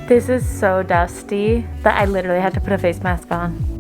This is so dusty that I literally had to put a face mask on.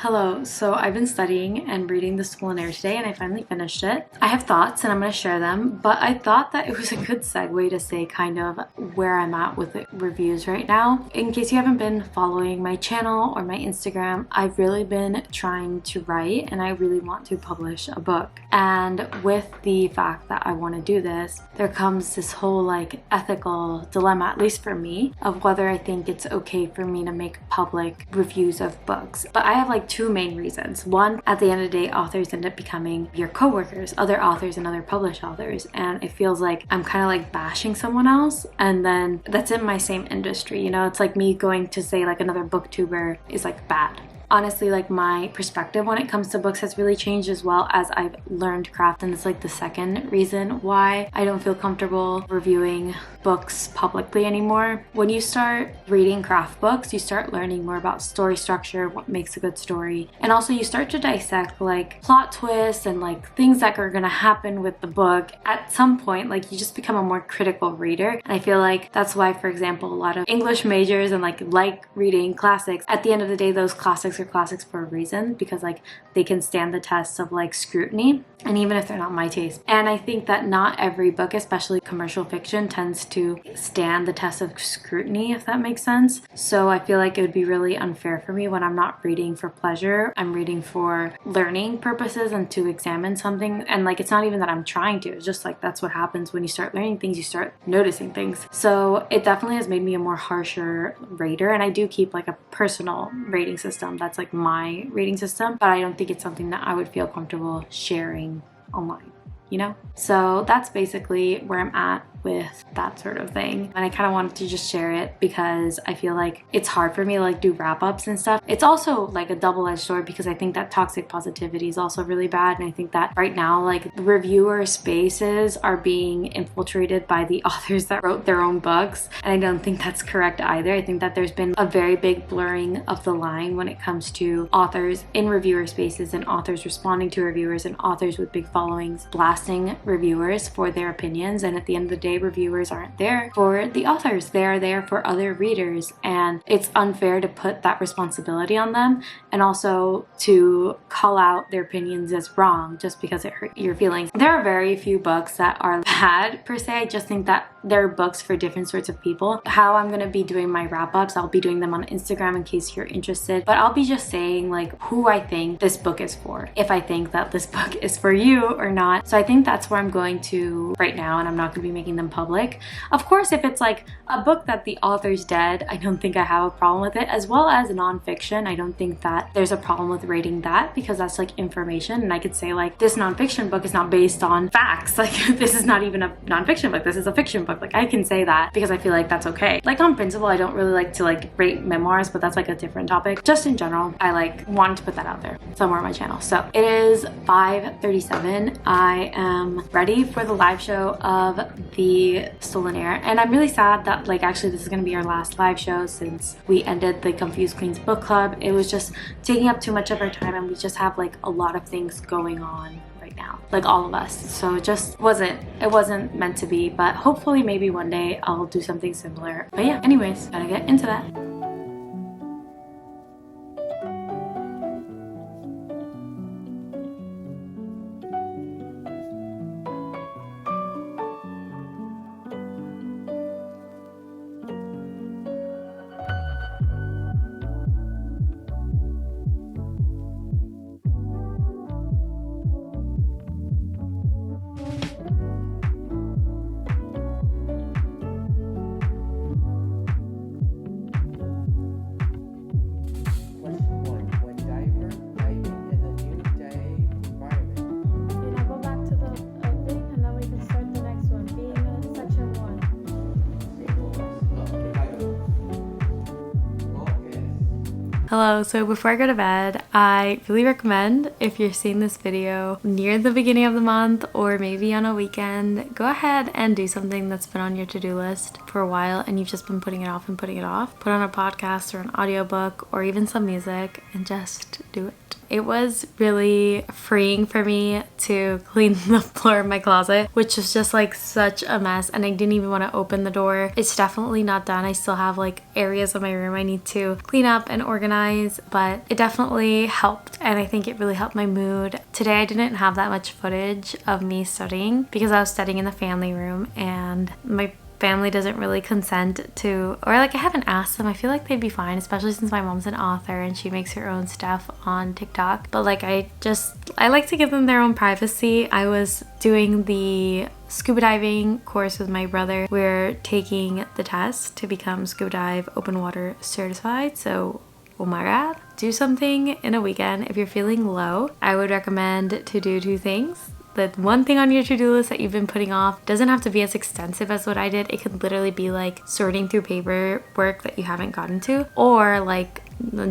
Hello, so I've been studying and reading The Stolen Heir today and I finally finished it. I have thoughts and I'm going to share them, but I thought that it was a good segue to say kind of where I'm at with the reviews right now. In case you haven't been following my channel or my Instagram, I've really been trying to write and I really want to publish a book. And with the fact that I want to do this, there comes this whole like ethical dilemma, at least for me, of whether I think it's okay for me to make public reviews of books. But I have like two main reasons. One, at the end of the day, authors end up becoming your coworkers, other authors and other published authors, and it feels like I'm kind of like bashing someone else, and then that's in my same industry, you know? It's like me going to say like another booktuber is like bad. Honestly, like my perspective when it comes to books has really changed as well as I've learned craft, and it's like the second reason why I don't feel comfortable reviewing books publicly anymore. When you start reading craft books, you start learning more about story structure, what makes a good story, and also you start to dissect like plot twists and like things that are gonna happen with the book. At some point, like you just become a more critical reader, and I feel like that's why, for example, a lot of English majors and like reading classics, at the end of the day, those classics are classics for a reason, because like they can stand the test of like scrutiny, and even if they're not my taste. And I think that not every book, especially commercial fiction, tends to stand the test of scrutiny, if that makes sense. So I feel like it would be really unfair for me when I'm not reading for pleasure. I'm reading for learning purposes and to examine something, and like it's not even that I'm trying to, it's just like that's what happens when you start learning things, you start noticing things. So it definitely has made me a more harsher rater, and I do keep like a personal rating system. That's like my rating system, but I don't think it's something that I would feel comfortable sharing online, you know? So that's basically where I'm at with that sort of thing, and I kind of wanted to just share it because I feel like it's hard for me to like do wrap-ups and stuff. It's also like a double-edged sword because I think that toxic positivity is also really bad, and I think that right now like reviewer spaces are being infiltrated by the authors that wrote their own books, and I don't think that's correct either. I think that there's been a very big blurring of the line when it comes to authors in reviewer spaces and authors responding to reviewers and authors with big followings blasting reviewers for their opinions, and at the end of the day day reviewers aren't there for the authors. They are there for other readers, and it's unfair to put that responsibility on them and also to call out their opinions as wrong just because it hurt your feelings. There are very few books that are bad per se. I just think that there are books for different sorts of people. How I'm going to be doing my wrap-ups, I'll be doing them on Instagram in case you're interested, but I'll be just saying like who I think this book is for, if I think that this book is for you or not. So I think that's where I'm going to right now, and I'm not going to be making them public. Of course, if it's like a book that the author's dead, I don't think I have a problem with it, as well as nonfiction. I don't think that there's a problem with rating that because that's like information, and I could say like this nonfiction book is not based on facts. Like this is not even a nonfiction book, this is a fiction book. Like I can say that because I feel like that's okay. Like on principle, I don't really like to like rate memoirs, but that's like a different topic. Just in general, I like wanted to put that out there somewhere on my channel. So it is 5:37. I am ready for the live show of The Stolen Heir, and I'm really sad that like actually this is gonna be our last live show since we ended the Confused Queens book club. It was just taking up too much of our time, and we just have like a lot of things going on right now, like all of us. So it just wasn't meant to be, but hopefully maybe one day I'll do something similar. But yeah, anyways, gotta get into that. Hello, so before I go to bed, I really recommend if you're seeing this video near the beginning of the month or maybe on a weekend, go ahead and do something that's been on your to-do list for a while and you've just been putting it off and putting it off. Put on a podcast or an audiobook or even some music and just do it. It was really freeing for me to clean the floor of my closet, which is just like such a mess, and I didn't even want to open the door. It's definitely not done. I still have like areas of my room I need to clean up and organize, but it definitely helped, and I think it really helped my mood. Today I didn't have that much footage of me studying because I was studying in the family room, and my family doesn't really consent to, or like I haven't asked them. I feel like they'd be fine, especially since my mom's an author and she makes her own stuff on TikTok. But like I like to give them their own privacy. I was doing the scuba diving course with my brother. We're taking the test to become scuba dive open water certified. So oh my god, do something in a weekend. If you're feeling low, I would recommend to do two things. The one thing on your to-do list that you've been putting off doesn't have to be as extensive as what I did. It could literally be like sorting through paperwork that you haven't gotten to, or like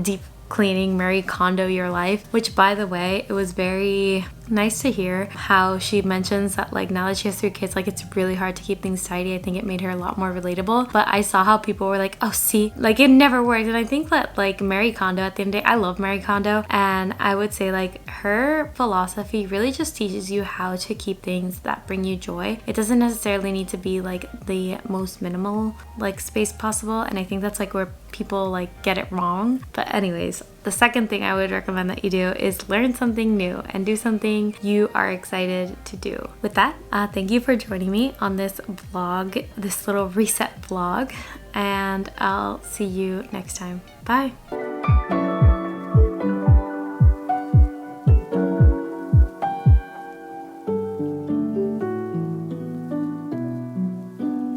deep cleaning, Marie Kondo your life, which by the way, it was very nice to hear how she mentions that like now that she has 3 kids, like it's really hard to keep things tidy. I think it made her a lot more relatable. But I saw how people were like, oh see, like it never worked. And I think that like Marie Kondo, at the end of the day, I love Marie Kondo, and I would say like her philosophy really just teaches you how to keep things that bring you joy. It doesn't necessarily need to be like the most minimal like space possible, and I think that's like where people like get it wrong. But anyways, the second thing I would recommend that you do is learn something new and do something you are excited to do. With that, thank you for joining me on this vlog, this little reset vlog, and I'll see you next time. Bye.